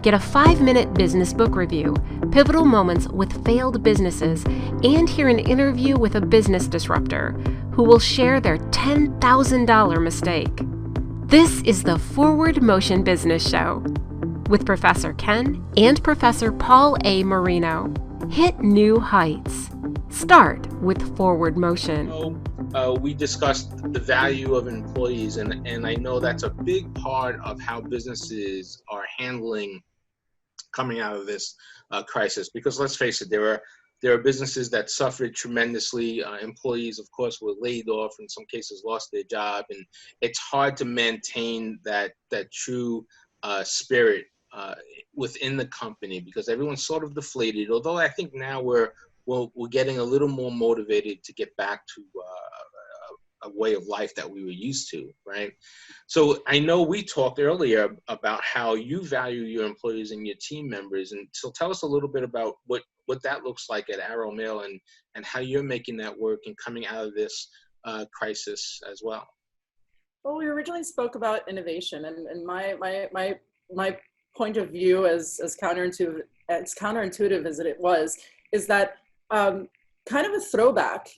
Get a 5-minute business book review, pivotal moments with failed businesses, and hear an interview with a business disruptor who will share their $10,000 mistake. This is the Forward Motion Business Show with Professor Ken and Professor Paul A. Marino. Hit new heights. Start with Forward Motion. We discussed the value of employees, and I know that's a big part of how businesses are handling coming out of this crisis. Because let's face it, there are businesses that suffered tremendously. Employees, of course, were laid off. In some cases, lost their job, and it's hard to maintain that true spirit within the company because everyone's sort of deflated. Although I think now we're getting a little more motivated to get back to a way of life that we were used to, right? So I know we talked earlier about how you value your employees and your team members, and so tell us a little bit about what that looks like at ArrowMail and how you're making that work and coming out of this crisis as well. Well, we originally spoke about innovation, and my point of view, as counterintuitive as it was, is that kind of a throwback,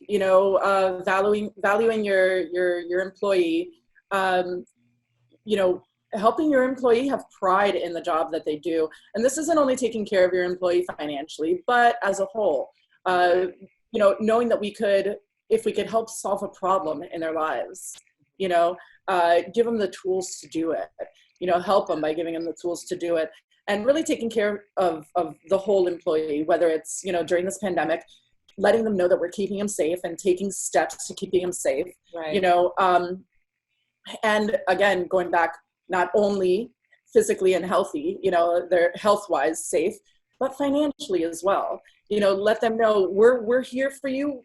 valuing your employee, helping your employee have pride in the job that they do. And this isn't only taking care of your employee financially, but as a whole, knowing that if we could help solve a problem in their lives, give them the tools to do it, help them by giving them the tools to do it, and really taking care of the whole employee, whether it's, during this pandemic, letting them know that we're keeping them safe and taking steps to keeping them safe, right. And again, going back, not only physically and healthy, they're health-wise safe, but financially as well. Let them know we're here for you.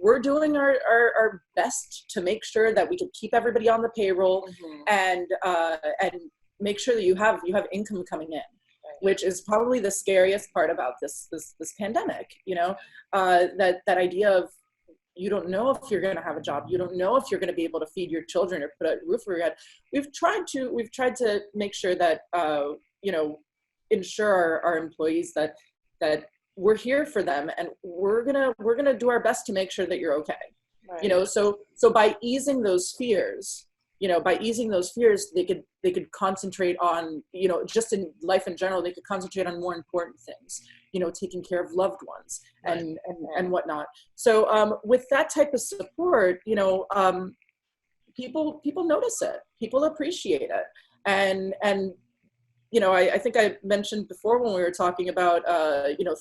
We're doing our best to make sure that we can keep everybody on the payroll, and make sure that you have income coming in, which is probably the scariest part about this pandemic. That idea of you don't know if you're going to have a job, you don't know if you're going to be able to feed your children or put a roof over your head. We've tried to make sure that ensure our employees that we're here for them, and we're gonna do our best to make sure that you're okay. Right. So by easing those fears, they could concentrate on, just in life in general, they could concentrate on more important things, taking care of loved ones and whatnot. So with that type of support, people notice it, people appreciate it. And I think I mentioned before when we were talking about,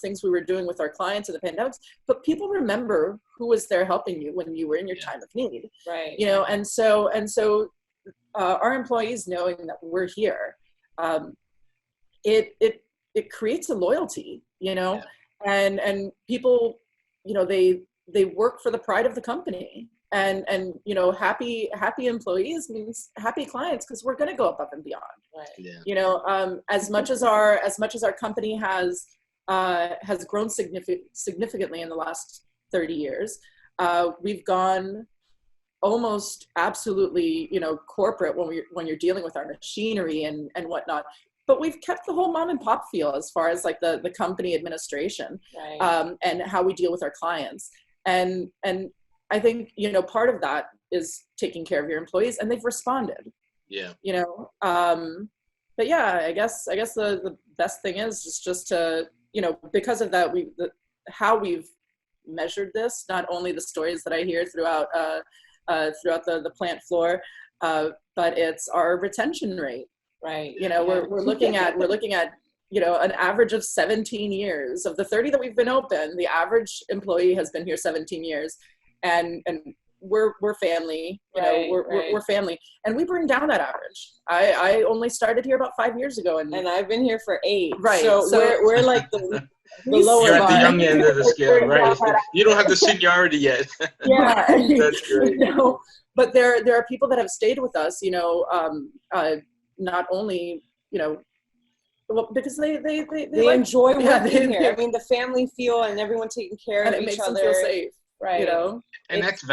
things we were doing with our clients in the pandemic, but people remember who was there helping you when you were in your time of need. Right. And so our employees knowing that we're here, it creates a loyalty, and people, they work for the pride of the company. And happy employees means happy clients, because we're going to go above and beyond. Right. Yeah. As much as our company has grown significantly in the last 30 years, we've gone almost absolutely corporate when you're dealing with our machinery and whatnot. But we've kept the whole mom and pop feel as far as like the company administration, right. And how we deal with our clients. And I think, part of that is taking care of your employees, and they've responded. Yeah. But yeah, I guess the best thing is just to, because of that, how we've measured this, not only the stories that I hear throughout the plant floor, but it's our retention rate. Right. We're looking at an average of 17 years. Of the 30 that we've been open, the average employee has been here 17 years. And we're family, we're family, and we bring down that average. I only started here about 5 years ago, and I've been here for 8. Right. So we're like the lower You're at bar. the young end of the scale, right? You don't have the seniority yet. Yeah. That's great. But there are people that have stayed with us, not only, well, because they enjoy working here. I mean, the family feel and everyone taking care of each other. And it makes them feel safe. Right. And that's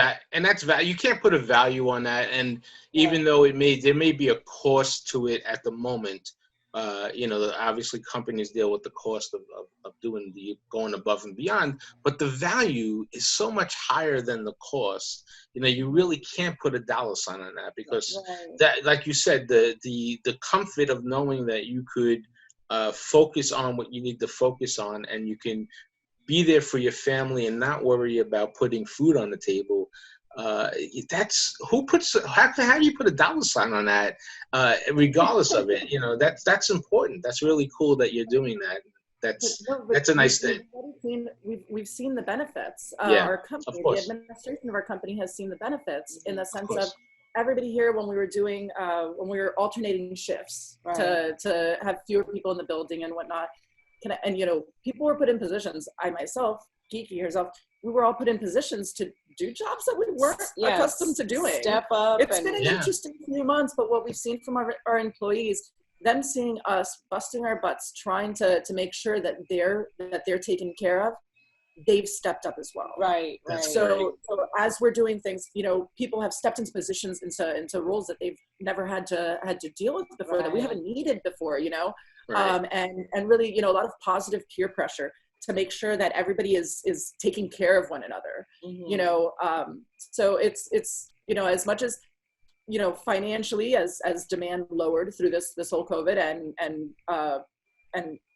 value. You can't put a value on that. And even though there may be a cost to it at the moment, Obviously companies deal with the cost of doing going above and beyond, but the value is so much higher than the cost. You really can't put a dollar sign on that, because that, like you said, the comfort of knowing that you could focus on what you need to focus on, and you can be there for your family and not worry about putting food on the table. That's how do you put a dollar sign on that, regardless of it? That's important. That's really cool that you're doing that. That's a nice thing. We've seen the benefits. Yeah, our company, the administration of our company has seen the benefits, in the sense of everybody here, when we were alternating shifts to have fewer people in the building and whatnot. People were put in positions. I myself, Kiki herself, we were all put in positions to do jobs that we weren't accustomed to doing. Step up. It's been an interesting few months, but what we've seen from our employees, them seeing us busting our butts, trying to make sure that they're taken care of, they've stepped up as well. Right. So as we're doing things, people have stepped into positions, into roles that they've never had to deal with before, that we haven't needed before, and really, a lot of positive peer pressure to make sure that everybody is taking care of one another. So it's as much as financially, as demand lowered through this whole COVID and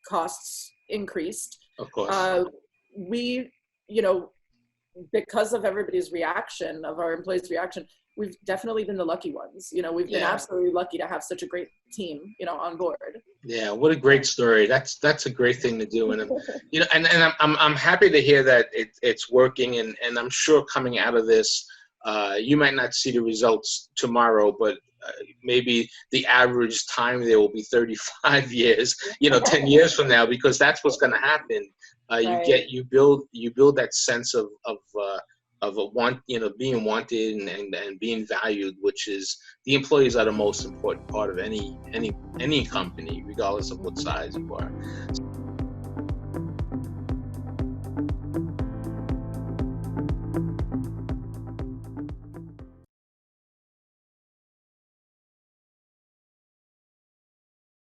costs increased, of course, we because of everybody's reaction, of our employees' reaction, we've definitely been the lucky ones. We've been absolutely lucky to have such a great team, on board. Yeah, what a great story. That's a great thing to do, and and I'm happy to hear that it's working, and I'm sure coming out of this, you might not see the results tomorrow, but maybe the average time there will be 35 years, 10 years from now, because that's what's going to happen. You build that sense of being wanted and being valued, which is, the employees are the most important part of any company, regardless of what size you are.